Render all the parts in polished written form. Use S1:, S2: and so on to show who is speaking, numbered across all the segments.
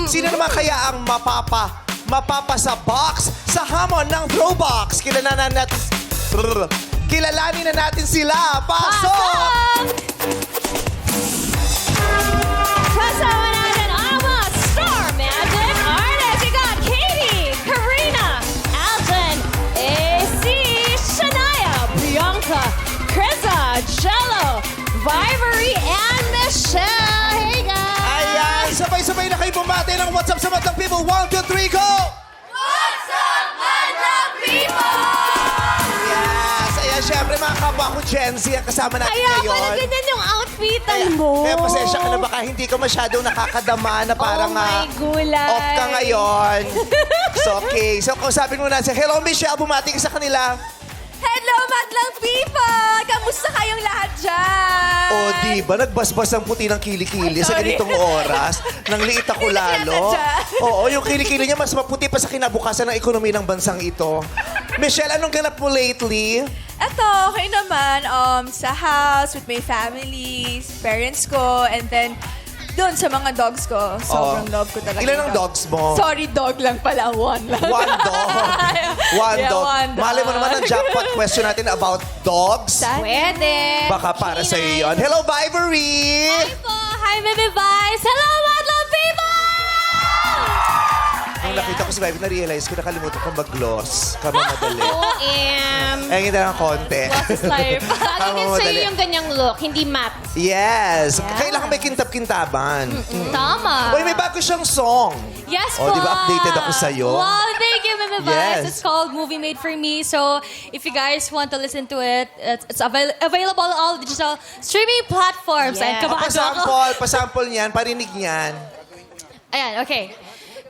S1: Sino naman kaya ang mapapa sa box sa hamon ng Throwbox? Kilalanin na natin sila. Pasok!
S2: Kasama natin ang mga Star Magic artists. You got Katie, Karina, Alden, AC, Shania, Bianca, Krisa, Jello, Vivory, and Michelle. Hey guys!
S1: Ayan, sabay-sabay na kayo bumati ng What's Up sa Madlang People. 1, 2, 3, go!
S2: What's up, Madlang People?
S1: Yes, ayan, syempre mga kapwa ko Gen Z ang kasama natin
S2: Kaya
S1: ngayon.
S2: pala ganyan yung outfitan mo.
S1: Kaya pasensya ka na baka hindi ka masyadong nakakadama na parang
S2: Oh my gulay.
S1: off ka ngayon. So, okay. So, kausapin mo na siya. Hello, Michelle. Bumati ka sa kanila.
S2: Hello, Madlang People! Kamusta kayong lahat dyan?
S1: O, di ba? Nagbasbas ang puti ng kilikili sa
S2: Sorry.
S1: ganitong oras. Nang liit ako lalo.
S2: sinasadya.
S1: Oo, yung kilikili niya mas maputi pa sa kinabukasan ng ekonomiya ng bansang ito. Michelle, anong ganap mo lately?
S3: Eto, okay naman. Sa house, with my family, parents ko, and then doon sa mga dogs ko. Sobrang love ko talaga.
S1: Ilan
S3: yung
S1: ang dogs mo?
S3: Sorry, dog lang pala. One lang.
S1: One dog. One
S3: Yeah,
S1: dog.
S3: one dog.
S1: Malay mo naman ang jackpot question natin about dogs.
S2: Pwede.
S1: Baka para sa iyo yun. Hello, Vivory!
S2: Hi po! Hi, Baby Vice! Hello, Madlang People!
S1: Nung nakita ko si Vivory, na-realize ko nakalimutan ko mag-gloss. Kamamadali.
S2: OM!
S1: Eh, hindi na ng konti.
S2: Life. Lagi din
S1: Madali.
S2: sa'yo yung ganyang look, hindi matte.
S1: Yes. Kailangan may kintab-kintaban.
S2: Tama.
S1: Uy, may bago siyang song.
S2: Yes
S1: Oh,
S2: po.
S1: di ba updated ako sa'yo?
S2: Wow, thank you, Baby Vice.
S1: Yes.
S2: It's called Movie Made for Me. So, if you guys want to listen to it, it's available on all digital streaming platforms.
S3: Yeah.
S2: And kabado ako.
S1: Pasample niyan, parinig niyan.
S2: Ayan, okay.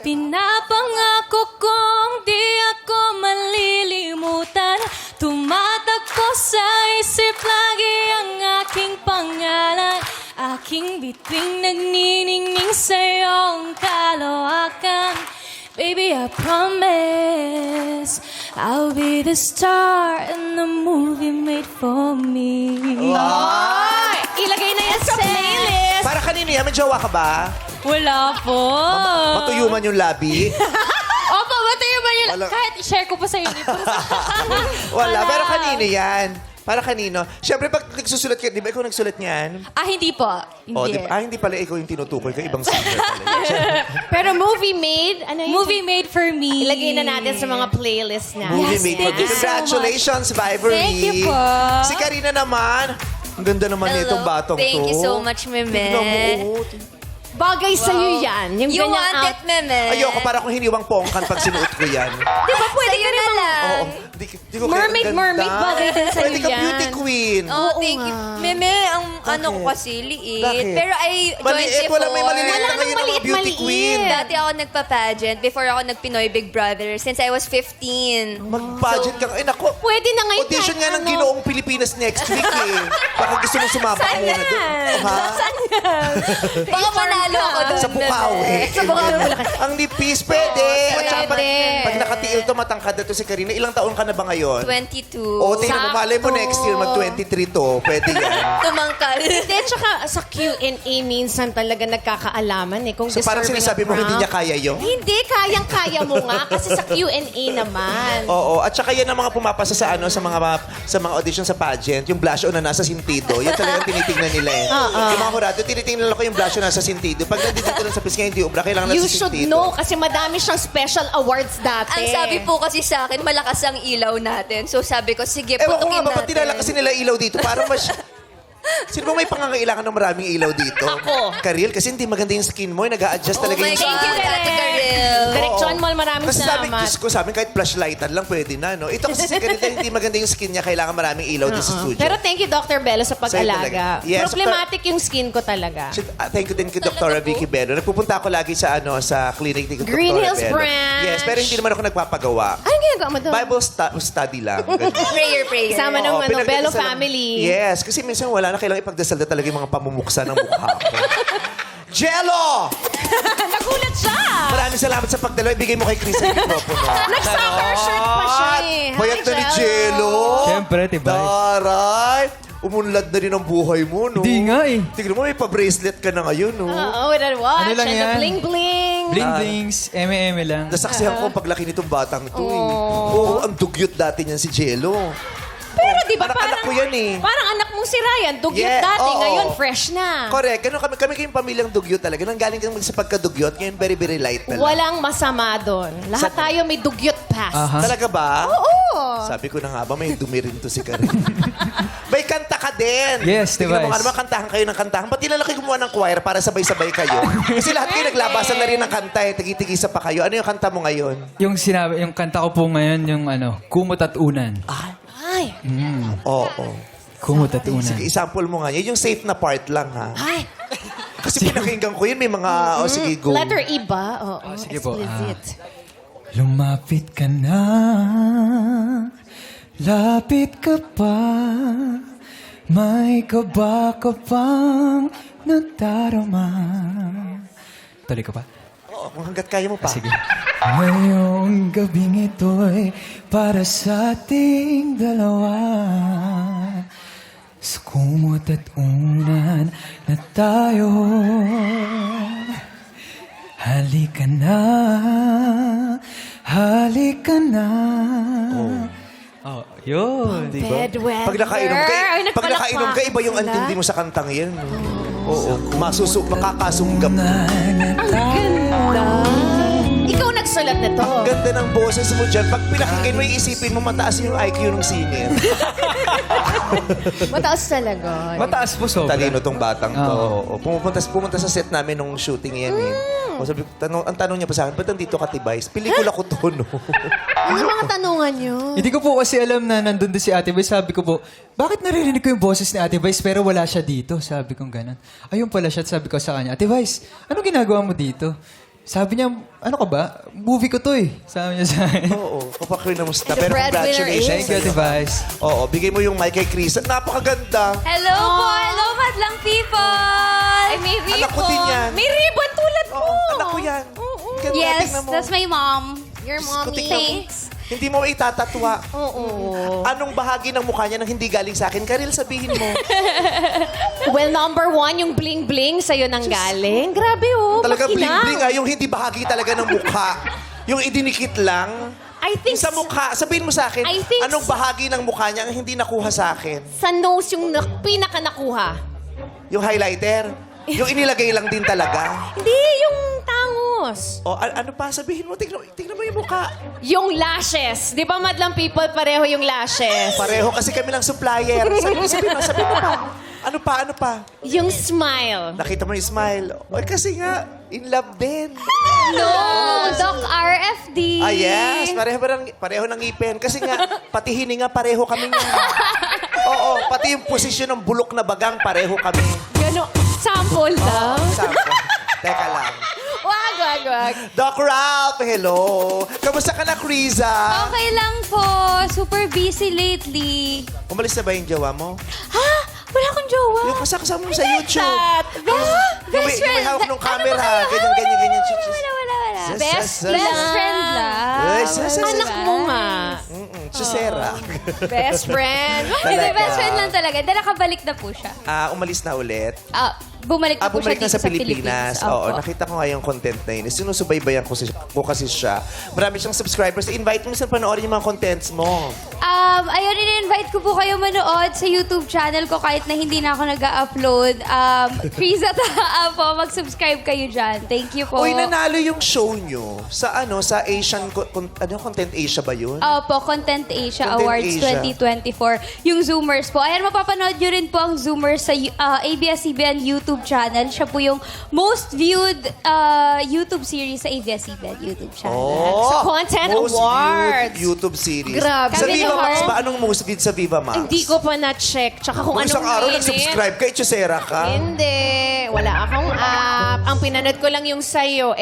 S2: Pinapangako kong di ako malilimutan. Tumatakbo sa isip lagi ang aking pangalan. Aking bituing nagniningning sa iyong kalawakan. Baby, I promise I'll be the star in the movie made for me.
S1: Wow!
S2: Ilagay na yan sa playlist.
S1: Para kanino yan? May jowa ka ba?
S2: Wala po.
S1: Matuyuman yung labi?
S2: Opo, matayo ba yun?
S1: Wala.
S2: Kahit i-share ko pa sa inyo.
S1: Wala. Pero kanino yan? Para kanino? Siyempre, pag nagsusulat ka, di ba ikaw nagsulat niyan?
S2: Hindi po.
S1: Oh,
S2: Hindi.
S1: di ba? Hindi pala ikaw yung tinutukoy ka. Ibang singer pala.
S4: Pero movie made, ano yun?
S2: Movie made for me.
S4: Ilagay na natin sa mga playlist na.
S1: Movie
S2: Yes,
S1: made
S2: thank
S1: for
S2: you so
S1: Congratulations, Vivory.
S2: Thank you po.
S1: Si Karina naman. Ang ganda naman nitong batong
S3: Thank
S1: to.
S3: you so much, Meme.
S1: Tignan mo.
S4: Bagay sa'yo yan. Yung
S3: You
S4: ganyang
S3: want it, Meme?
S1: Ayoko, para kung hiniwang pongkan pag sinuot ko yan.
S3: Di ba pwede ka na lang?
S1: Oo. Di ko
S4: Mermaid,
S1: kaya-
S4: mermaid,
S1: ganda.
S4: bagay din sa'yo
S1: Pwede ka
S4: yan.
S1: beauty queen.
S3: Oh, thank you. Meme, ang ano ko kasi liit.
S1: Bakit?
S3: Pero I joined
S1: Maliit,
S3: before.
S1: wala may maliliit
S4: Wala
S1: na
S4: nang
S1: ngayon ang mga beauty
S4: maliit-maliit.
S1: queen.
S3: Dati ako nagpa-pageant before ako nag-Pinoy Big Brother since I was 15.
S1: Mag-budget ka. Ay, naku.
S4: Pwede na ngayon.
S1: Audition
S4: kahit
S1: nga ng
S4: ano.
S1: Ginoong Pilipinas next week eh. Baka gusto mong sumabak
S3: Saan
S1: muna doon.
S3: yan?
S1: Ha?
S3: Baka manalo ako doon.
S1: Sa Bukawi.
S4: Sa Bukawi, Bulacan.
S1: Ang nipis, pwede. At saka pag,
S4: Pwede.
S1: pag nakatiil to, matangkad na to si Karina. Ilang taon ka na ba ngayon?
S3: 22.
S1: O, tingnan mo, malay mo
S4: Sakto.
S1: next year, mag-23 to. Pwede yan.
S3: Tumangkal.
S4: Hindi, tsaka sa Q&A minsan talaga nagkakaalaman eh. Kung
S1: So parang
S4: deserving
S1: sinasabi
S4: of
S1: mo, hindi
S4: prank.
S1: niya kaya yun?
S4: Hindi, kayang-kaya mo nga. Kasi sa Q&A naman.
S1: Oo, at saka yan ang mga pumapasa sa ano sa mga audition sa pageant, yung blush on na nasa sintido. Yan talagang tinitingnan nila eh. Yung mga hurado, tinitingnan nila ko yung blush on nasa sintido. Pag nandito lang sa pisnga, hindi ubra, kailangan
S4: You
S1: nasa
S4: should
S1: sintido.
S4: know kasi madami siyang special awards dati.
S3: Ang sabi po kasi sa akin, malakas ang ilaw natin. So sabi ko, sige,
S1: Ewan ko
S3: putukin
S1: nga ba, ba't
S3: natin.
S1: tinala kasi nila ilaw dito? Parang mas... Sino ba may pangangailangan ng maraming ilaw dito?
S4: Ako.
S1: Karil, kasi hindi maganda yung skin mo.
S3: Oh
S1: Nag-a-adjust talaga
S3: my
S1: yung
S3: God,
S1: skin.
S3: Ate Karel.
S4: Direct John Mall, maraming
S1: Kasi sabi,
S4: salamat.
S1: Diyos ko, sabi kahit flashlightan lang pwede na, no? Ito kasi si Karil, hindi maganda yung skin niya, kailangan maraming ilaw dito sa studio.
S4: Pero thank you, Dr. Bello, sa
S1: Sa'yo
S4: pag-alaga.
S1: talaga. Yes,
S4: Problematic yung skin ko talaga.
S1: Thank you din kay Dr. Vicky Bello. Nagpupunta ako lagi sa sa clinic ni Dr.
S4: Green Hills
S1: Bello.
S4: branch.
S1: Yes, pero hindi naman ako nagpapagawa.
S4: Ano ginagawa mo doon?
S1: Bible study lang. Ganun.
S3: Prayer.
S4: Kasama ng
S1: Oo,
S4: Bello
S1: pinagdadasal lang.
S4: family.
S1: Yes, kasi minsan wala na kailangan ipagdasal na talaga yung mga pamumuksa ng mukha ko. Jello!
S4: Nagulat siya!
S1: Maraming salamat sa pagdalo. Ibigay mo kay Chris ang mikropono.
S4: Nag-soccer shirt pa siya eh. Hi,
S1: Bayat na ni
S4: Jello.
S1: Jello.
S5: Siyempre, tibay.
S1: Taray. umunlad na rin ang buhay mo, no?
S5: Hindi nga eh.
S1: Tignan mo, may pa-bracelet ka na ngayon, no?
S4: Oo, with a watch
S5: Ano lang
S4: and the
S5: yan?
S4: bling-bling.
S5: Bling-blings, eme-eme lang.
S1: Nasaksihan ko ang paglaki nitong batang to, eh. Oo, ang dugyot dati niyan si Jello.
S4: Pero di ba
S1: Anak-anak ko yan, eh.
S4: Parang anak mong si Ryan, dugyot
S1: Yeah,
S4: dati,
S1: oo.
S4: ngayon fresh na.
S1: Correct. Ganun kami kayong pamilyang dugyot talaga. Nanggaling kami sa pagkadugyot, ngayon very, very light na lang.
S4: Walang masama doon. Lahat tayo may dugyot past.
S5: Aha.
S1: Talaga ba?
S4: Oo.
S1: Sabi ko na nga ba, may dumi rin to si Karen. May kanta ka din.
S5: Yes,
S1: Tingnan mo
S5: Device.
S1: nga naman, kantahan kayo ng kantahan. Ba't di na lang kayo gumawa ng choir para sabay-sabay kayo? Kasi lahat kayo naglabasan na rin ng kanta eh. Tigi-tigisa pa kayo. Ano yung kanta mo ngayon?
S5: Yung kanta ko po ngayon, yung Kumot at Unan.
S4: Ay.
S1: Oo.
S5: Kumot at Unan.
S1: Sige, example mo nga. Yun yung safe na part lang, ha?
S4: Ay.
S1: Kasi pinakinggan ko yun, may mga... Oh, sige, go.
S4: Letter E ba? Oo.
S5: sige po,
S4: Explicit.
S5: Lumapit ka na, lapit ka pa, may kaba ka pang nadarama. Tuloy ka pa?
S1: Oo, kung hanggat kaya mo pa.
S5: Sige. Ngayong gabing ito'y para sa ating dalawa. Sa kumot at unan na tayo. Halika na, halika na. Oh, yun.
S4: Bedwetter.
S1: Pag nakainom ka,
S4: Ay,
S1: pag nakainom ka, iba yung
S4: nagpalakpakan
S1: antindi mo sa kantang yan. Oo. Makakasunggap.
S4: Ang ganda. Ikaw nagsulat nito.
S1: Ganda ng boses mo dyan. Pag pinakinggan mo, iisipin mo mataas yung IQ ng singer.
S4: Mataas talaga.
S5: Mataas po sobra.
S1: Talino tong batang to.
S5: Oo.
S1: Oo. Pumunta sa set namin nung shooting yan eh. O sabi, ang tanong niya pa sa akin, ba't nandito ka, Tibais? Pelikula ko to, no?
S4: Ano yung mga tanungan nyo?
S5: Hindi ko po kasi alam na nandun din si Ate Vice. Sabi ko po, bakit naririnig ko yung boses ni Ate Vice pero wala siya dito? Sabi ko ganun. Ayun pala siya. Sabi ko sa kanya, Ate Vice, anong ginagawa mo dito? Sabi niya, ano ka ba? Movie ko to eh. Sabi niya sa akin.
S1: Oo. Kapag na musta.
S4: The
S1: Pero
S4: breadwinner
S1: congratulations.
S5: Thank you, Ate Vice.
S1: Oo. Bigay mo yung mic kay Chris. Napakaganda.
S2: Hello po! Hello, madlang people! Ay, may ribbon.
S1: Anak ko din yan.
S4: May ribbon tulad mo.
S1: Oo. Anak ko yan. Ganda,
S2: Yes,
S1: tingnan mo.
S2: that's my mom.
S4: Your
S1: Diyos ko,
S4: mommy.
S1: tingnan mo. Hindi mo itatatwa.
S4: Oo.
S1: Anong bahagi ng mukha niya nang hindi galing sa akin? Karil, sabihin mo.
S4: Well, number one, yung bling-bling sa'yo nang galing. Grabe oh.
S1: Talaga
S4: makinang.
S1: bling-bling yung hindi bahagi talaga ng mukha. Yung idinikit lang.
S4: I think
S1: Sa mukha, sabihin mo sa akin,
S4: I think
S1: anong bahagi ng mukha niya ang hindi nakuha sa akin?
S4: sa nose yung pinaka nakuha.
S1: Yung highlighter? Yung inilagay lang din talaga?
S4: Hindi, yung tangos.
S1: O ano pa? Sabihin mo, tingnan mo yung mukha.
S4: Yung lashes. Di ba, madlang people, pareho yung lashes?
S1: Pareho kasi kami ng supplier. Sabihin mo pa. Ano pa?
S4: Yung smile.
S1: Nakita mo yung smile. O kasi nga, in love din.
S2: No, Doc RFD.
S1: Ah, yes. Pareho ng ngipin. Kasi nga, pati hininga, pareho kami nga. Oo, pati yung posisyon ng bulok na bagang, pareho kami.
S4: Gano, sample daw.
S1: Sample. Teka lang.
S4: Wag.
S1: Doc Ralph, hello. Kamusta ka na, Criza?
S2: Okay lang po. Super busy lately.
S1: Umalis na ba yung jowa mo?
S2: Ha? Wala akong jowa.
S1: Yung kasama mo sa YouTube. Yung may
S2: Best friend.
S1: hawak ng
S2: Ano ba
S1: camera.
S2: kayo?
S1: Ganyan.
S2: Wala.
S1: Best
S2: Best friend lang.
S4: Anak mo nga.
S1: Susera.
S4: Best friend.
S2: Hindi,
S1: Talaga.
S2: best friend lang talaga. Dahil nakabalik na po siya.
S1: Umalis na ulit.
S2: Bumalik na po siya
S1: Bumalik na
S2: dito
S1: sa Pilipinas. Oo,
S2: Opo.
S1: nakita ko nga yung content na yun. Sinusubaybayan ko kasi siya. Marami siyang subscribers. Invite mo sa panoorin yung mga contents mo.
S2: Ayun, in-invite ko po kayo manood sa YouTube channel ko kahit na hindi na ako nag-upload. Chris at po, mag-subscribe kayo dyan. Thank you po.
S1: Uy, nanalo yung show nyo sa Asian, Content Asia ba yun?
S2: Opo, Content Asia
S1: Content
S2: Awards
S1: Asia.
S2: 2024. Yung Zoomers po. Ayan, mapapanood nyo rin po ang Zoomers sa ABS-CBN YouTube channel. Siya po yung most viewed YouTube series sa ABS-CBN YouTube channel.
S4: Sa Content
S1: most
S4: Awards.
S1: viewed YouTube series.
S4: Grabe.
S1: Sa
S2: Kami
S1: Viva
S2: ni
S1: Max
S2: Hart.
S1: ba? Anong most viewed sa Viva Max?
S4: Hindi ko pa na-check. Tsaka kung
S1: Kung
S4: anong
S1: isang araw
S4: minute.
S1: nag-subscribe ka, Chusera ka.
S4: Hindi. Wala akong app. Ang pinanood ko lang yung sa'yo.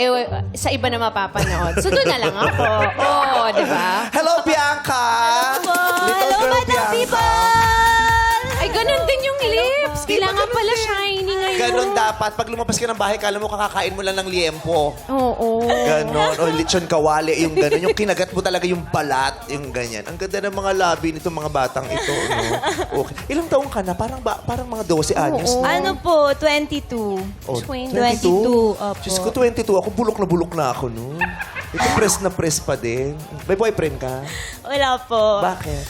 S4: Sa iba na mapapanood. So doon na lang ako. Oo, di ba?
S1: Hello, Bianca! Little
S2: Hello,
S1: girl
S2: Madam
S1: Bianca.
S2: People!
S4: Ay, ganun din yung lips. Kailangan pala shiny ngayon.
S1: Ganon dapat. Pag lumabas ka ng bahay, kala mo kakakain mo lang ng liempo.
S4: Oo.
S1: Ganon. O lechon kawali, yung ganon. Yung kinagat mo talaga yung balat, yung ganyan. Ang ganda ng mga labi nitong mga batang ito. No? Okay. Ilang taong ka na? Parang mga 12 anyos.
S4: Oo.
S1: No?
S6: Ano po, 22.
S1: Oh,
S6: 22, opo.
S1: Diyos ko, 22 ako. Bulok na ako noon. Ito press na press pa din. May boyfriend ka?
S6: Wala po.
S1: Bakit?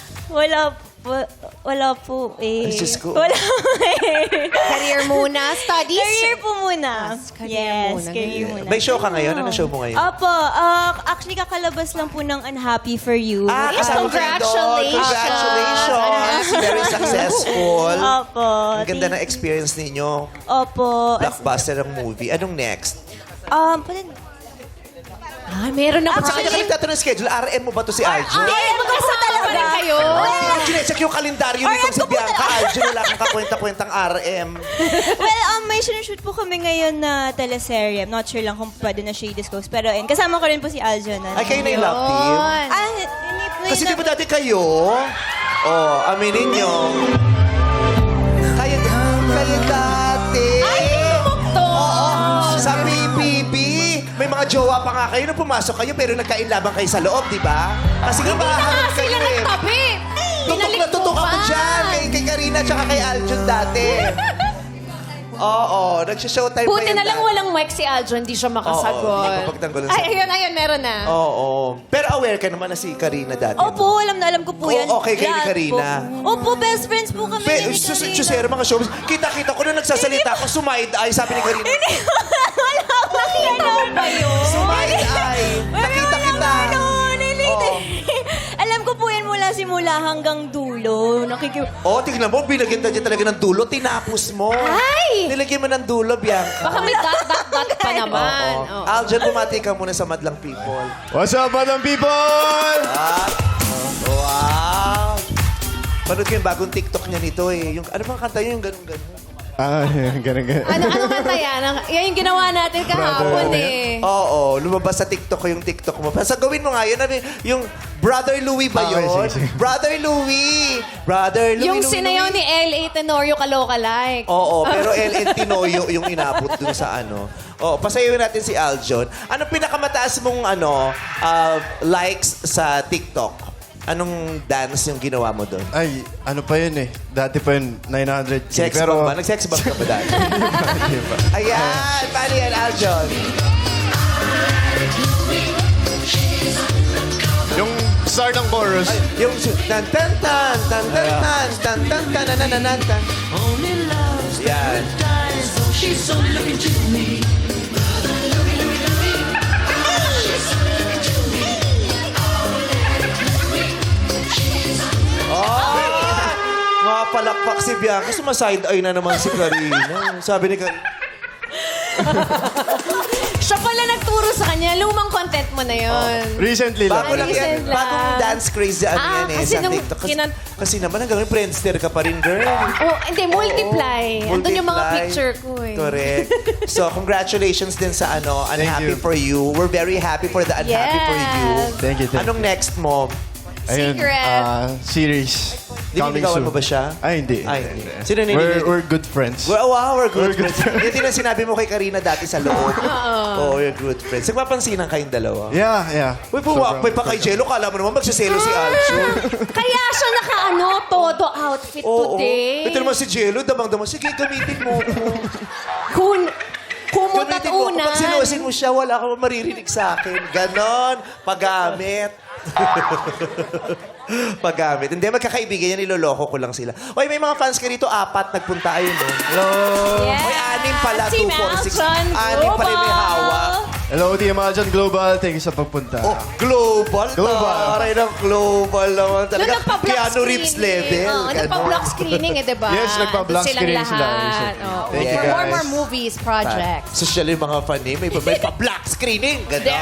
S6: Wala po eh.
S1: Ay, Diyos ko.
S6: Wala po eh.
S4: Career muna, studies.
S6: Career po muna.
S4: career muna.
S6: Career muna.
S1: May show ka ngayon? Ano show mo ngayon?
S6: Opo, actually kakalabas lang po ng Unhappy for You.
S1: Kasama ka rin doon. Congratulations. Very successful.
S6: Opo.
S1: Ang ganda ng experience ninyo.
S6: Opo.
S1: Blockbuster ng movie. Anong next?
S4: Ay, meron na
S1: At saka ka nagtatanong ng schedule, RM mo ba to si Arjun?
S4: magkasama pa rin kayo.
S1: Chinecheck yung kalendaryo nitong si Bianca Arjun. Wala kang kakwenta-kwentang RM.
S6: Well, may sinushoot po kami ngayon na teleserye. I'm not sure lang kung pwede na siya i-disclose. Pero kasama ko rin po si Aljon.
S1: Ay, kayo na yung love team. Kasi di ba dati kayo? Oh, aminin nyo. Kayo dati.
S4: Ay, tumukto.
S1: Sa PBB, may mga jowa pa nga kayo nung pumasok kayo pero nagkainlaban kayo sa loob, di ba? Kasi nga
S4: Hindi na nga
S1: maharap kayo
S4: sila
S1: eh.
S4: nagtabi.
S1: Tutok na tutok ako dyan. Kay Karina tsaka kay Aljun dati. Oo, nagsha-showtime pa
S4: Buti
S1: yan
S4: na lang
S1: dati.
S4: walang mic si Aljon, hindi siya makasagot.
S1: Oo, hindi mapagtanggol sa-
S4: Ay, ayun, meron na.
S1: Oo. Pero aware ka naman na si Karina dati.
S6: Opo, alam na alam ko po
S1: Oo,
S6: yan.
S1: okay kayo ni
S6: Lahat
S1: Karina.
S6: po. Opo, best friends po kami ni Karina.
S1: Chusero, mga showbiz. Kita-kita ko na nagsasalita ako, sumide eye, sabi ni Karina.
S6: Nakita ko ba yun?
S1: Sumide eye. Nakita kita. Oo.
S6: Alam ko po yan mula simula hanggang dulo.
S1: Oh, tignan mo, binagyan na dyan talaga ng dulo, tinapos mo.
S4: Ay!
S1: Nilagyan mo ng dulo, Bianca.
S4: Baka may dot pa naman.
S1: Oo.
S4: Oo.
S1: Aljan, bumati ka muna sa Madlang People.
S7: What's up, Madam People?
S1: Wow! Panood ko yung bagong TikTok niya nito eh. Yung, ano bang kanta yun? Yung ganun-ganun.
S7: Ganun.
S4: Ano kanta yan? Yan yung ginawa natin kahapon eh.
S1: Oo, lumabas sa TikTok ko yung TikTok mo. Basta gawin mo nga yun. Ano, yung Brother Louie ba
S7: Okay,
S1: yun?
S7: sige.
S1: Brother Louie! Brother Louie,
S4: Yung
S1: Louie,
S4: sinayaw
S1: Louie.
S4: ni L.A. Tenorio Kaloka-like.
S1: Oo, pero LN Tinoyo yung inabot dun sa ano. Oo, pasayawin natin si Aljon. Anong pinakamataas mong likes sa TikTok? Anong dance yung ginawa mo doon?
S7: Ay, ano pa yun eh. Dati pa yun, 900K.
S1: Sex bomb ba? Nag-sex bomb ka ba dati? Ayan! Paano yan, Aljon?
S7: Yung start ng chorus.
S1: Yung tan tan tan tan tan tan tan tan tan tan tan tan tan. Yan. Mga palakpak si Bianca. Sumaside eye na naman si Karina. Sabi ni Karina.
S4: Siya pala nagturo sa kanya. Lumang content mo na yun.
S7: Recently lang.
S1: Bago lang yan.
S4: Recent lang.
S1: Bagong dance craze yan yan eh.
S4: kasi
S1: Sa
S4: nung
S1: TikTok. Kasi
S4: kinan-
S1: naman hanggang ngayon, Friendster ka pa rin, girl.
S4: Oh, hindi, multiply. Andun yung mga
S1: Multiply.
S4: picture ko eh.
S1: Correct. So, congratulations din sa Unhappy
S7: you.
S1: for You. We're very happy for the Unhappy for You.
S4: Yes.
S7: Thank you.
S1: Anong next mo?
S7: Ayun,
S4: Secret.
S7: series. Coming
S1: Nililigawan
S7: soon.
S1: mo ba siya?
S7: Ay, hindi.
S1: Ay, hindi. Sino nililigawan?
S7: We're good friends.
S1: Wow, we're good
S7: We're good
S1: friends. Yan din ang sinabi mo kay Karina dati sa loob. Oo, we're good friends. Nagpapansinan kayong dalawa.
S7: Yeah.
S1: Uy, puwakpay pa kay Jello. Kala mo naman magsiselo si Aljo.
S4: Kaya siya todo outfit
S1: Oo.
S4: today.
S1: Ito naman si Jello, damang-damang. Sige, gamitin mo ako.
S4: Kumot at
S1: Gamitin mo ako.
S4: unan.
S1: Pag sinusin mo siya, wala ka maririnig sa akin. Ganon. Paggamit. Paggamit. Hindi, magkakaibigan yan. Niloloko ko lang sila. Oy, may mga fans ka rito. 4 nagpunta. Ayun, no? Hello.
S4: Yes.
S1: May 6 pala.
S4: Si
S1: 2, 4, 6.
S4: Melson
S1: 6 pala yung may
S4: Global.
S1: hawak.
S7: Hello, Team Aljan Global. Thank you sa pagpunta.
S1: Oh, global.
S7: Global.
S1: Taray ng global naman.
S4: Nung
S1: Talaga,
S4: nagpa-block
S1: Keanu Reeves
S4: screening.
S1: level.
S4: Oo,
S1: Ganon.
S4: nagpa-block screening eh, diba?
S7: Yes, nagpa-block
S4: Andun silang
S7: screening sila
S4: lahat.
S7: recently.
S4: Oo.
S7: Thank you,
S4: For
S7: guys.
S4: more movies, project.
S1: Social yung mga fan eh. May pa-black screening. Ganon.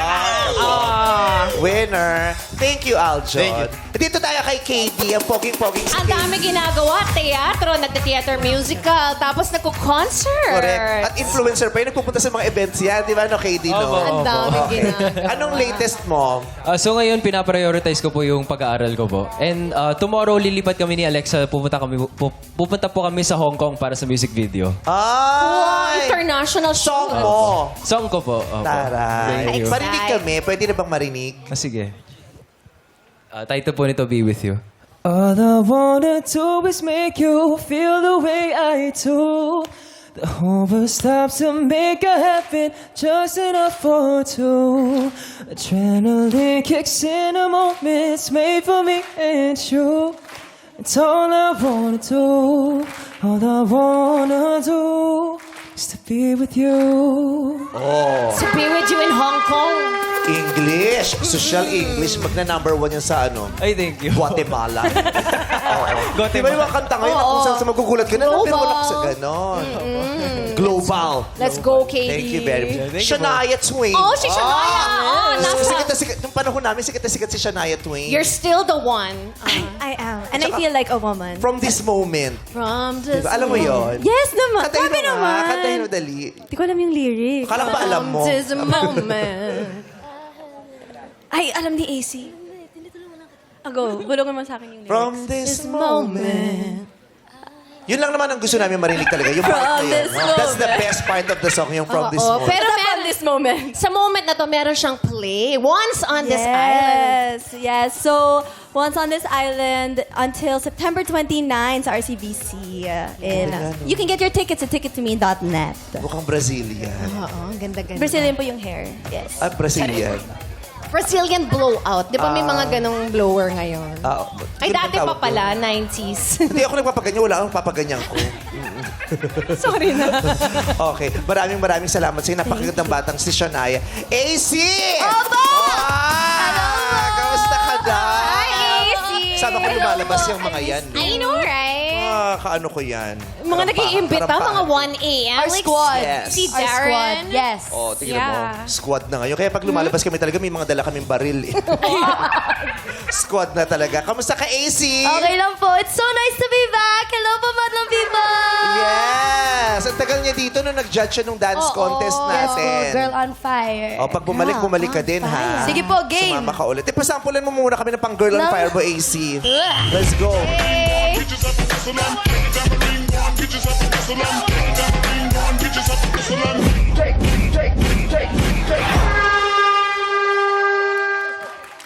S4: Ah.
S1: Winner. Thank you, Aljon.
S7: Thank you.
S1: Dito tayo kay KD, ang poging-poging si
S4: Ang
S1: KD.
S4: dami ginagawa. Teatro, nagte-theater musical, tapos nagko-concert.
S1: Correct. At influencer pa yun. Nagpupunta sa mga events yan. Di ba, no, KD, no?
S4: Ang daming ginagawa.
S1: Anong latest mo?
S8: So ngayon, pinaprioritize ko po yung pag-aaral ko po. And tomorrow, lilipat kami ni Alexa. Pupunta po kami sa Hong Kong para sa music video.
S1: Ay!
S4: International
S1: Song
S4: show.
S1: mo!
S8: Song ko po. Opo.
S1: Taray.
S8: Thank you.
S1: Marinig kami. Pwede na bang marinig?
S8: Sige. Title po nito, Be With You. All I wanna do is make you feel the way I do. The whole world stops to make a happen, just enough for two. Adrenaline kicks in a moment, it's made for me and you. It's all I wanna do, all I wanna do is to be with you.
S4: To be with you in Hong Kong.
S1: English. Social English. Magna-number 1 yan sa ano?
S8: Ay, thank you.
S1: Guatemala. Oo. Di ba yung mga kanta ngayon na kung saan sa magugulat ka na, pero wala ko sa ganon. Global.
S4: Let's go, Katie.
S1: Thank you very much.
S8: Thank you,
S1: Shania Twain.
S4: Oh, si Shania. Oh, nasa-
S1: Sikat na sikat. Nung panahon namin, sikat na sikat si Shania Twain.
S4: You're still the one.
S6: I am. And I feel like a woman.
S1: From this moment.
S4: From this
S1: Diba? Alam mo yon?
S6: Yes naman.
S1: Kantahin
S6: Sabi
S1: mo nga.
S6: naman.
S1: Kantahin mo dali.
S6: Hindi ko alam yung lyrics.
S1: Kala ko ba alam mo?
S4: This moment.
S6: Ay, alam ni AC. Go, bulungan mo sa akin yung lyrics.
S1: From this moment. Yun lang naman ang gusto namin marinig talaga. Yung part na yun.
S6: this
S1: No? That's the best part of the song, yung from this
S4: Oo,
S1: moment.
S4: pero
S6: From this moment.
S4: sa moment na to, meron siyang play. Once on this island.
S6: Yes. So, once on this island until September 29 sa RCBC. You can get your tickets at tickettome.net.
S1: Mukhang Brazilian.
S4: Oo, ang ganda-ganda.
S6: Brazilian po yung hair. Yes.
S1: Ah, Brazilian.
S4: Brazilian blowout. Di ba may mga ganong blower ngayon?
S1: Ah,
S4: Ay,
S1: ganun
S4: dati
S1: ang
S4: pa
S1: tawag
S4: pala,
S1: doon.
S4: 90s.
S1: Hindi ako nagpapaganyan. Wala akong papaganyan ko.
S6: Sorry na.
S1: Okay. Maraming salamat sa'yo. Napakagandang batang si Shania. AC! Opo! Kamusta ka na?
S4: Hi, AC!
S1: Sama ko lumalabas yung mga yan.
S4: I know, right?
S1: Kaano ko yan?
S4: Mga nag-iimbita, mga 1 a.m.
S6: Our squad.
S1: Yes.
S4: Si
S6: Our squad.
S4: Darren.
S6: Yes.
S1: Oh, tingnan
S4: Yeah.
S1: mo. Squad na ngayon. Kaya pag lumalabas kami talaga, may mga dala kaming baril eh. Squad na talaga. Kamusta ka, AC?
S6: Okay lang po. It's so nice to be back. Hello po, Madlang people.
S1: Yes! Ang tagal niya dito nung nag-judge siya nung dance contest natin.
S2: Girl on fire.
S1: O, pag bumalik ka din, ha?
S6: Sige po, game.
S1: Sumama ka ulit. Pasampulan mo muna kami ng pang Girl on Fire mo, AC. Let's go.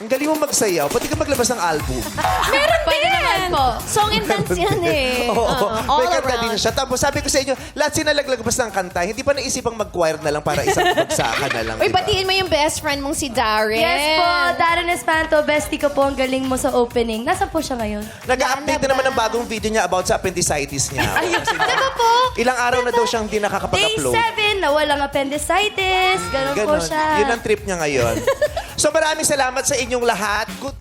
S1: Ang galing mo magsayaw. Pati ka maglabas ng album.
S4: Pwede naman po. Song and dance yan eh.
S1: Oo.
S4: All
S1: May kanta
S4: around.
S1: din siya. Tapos sabi ko sa inyo, lahat sinalaglabas ng kanta. Hindi pa naisipang mag-choir na lang para isang bagsakan na lang.
S4: Uy,
S1: diba?
S4: batiin mo yung best friend mong si Darren.
S2: Yes po, Darren Espanto, bestie ko po, ang galing mo sa opening. Nasaan po siya ngayon?
S1: Nag-update na naman ng bagong video niya about sa appendicitis niya.
S2: Diba po?
S1: Ilang araw na daw siyang hindi
S2: Day
S1: nakakapag-upload.
S2: 7 na walang appendicitis. Ganun po
S1: Ganon.
S2: siya.
S1: Yun ang trip niya ngayon. So maraming salamat sa inyong lahat. Good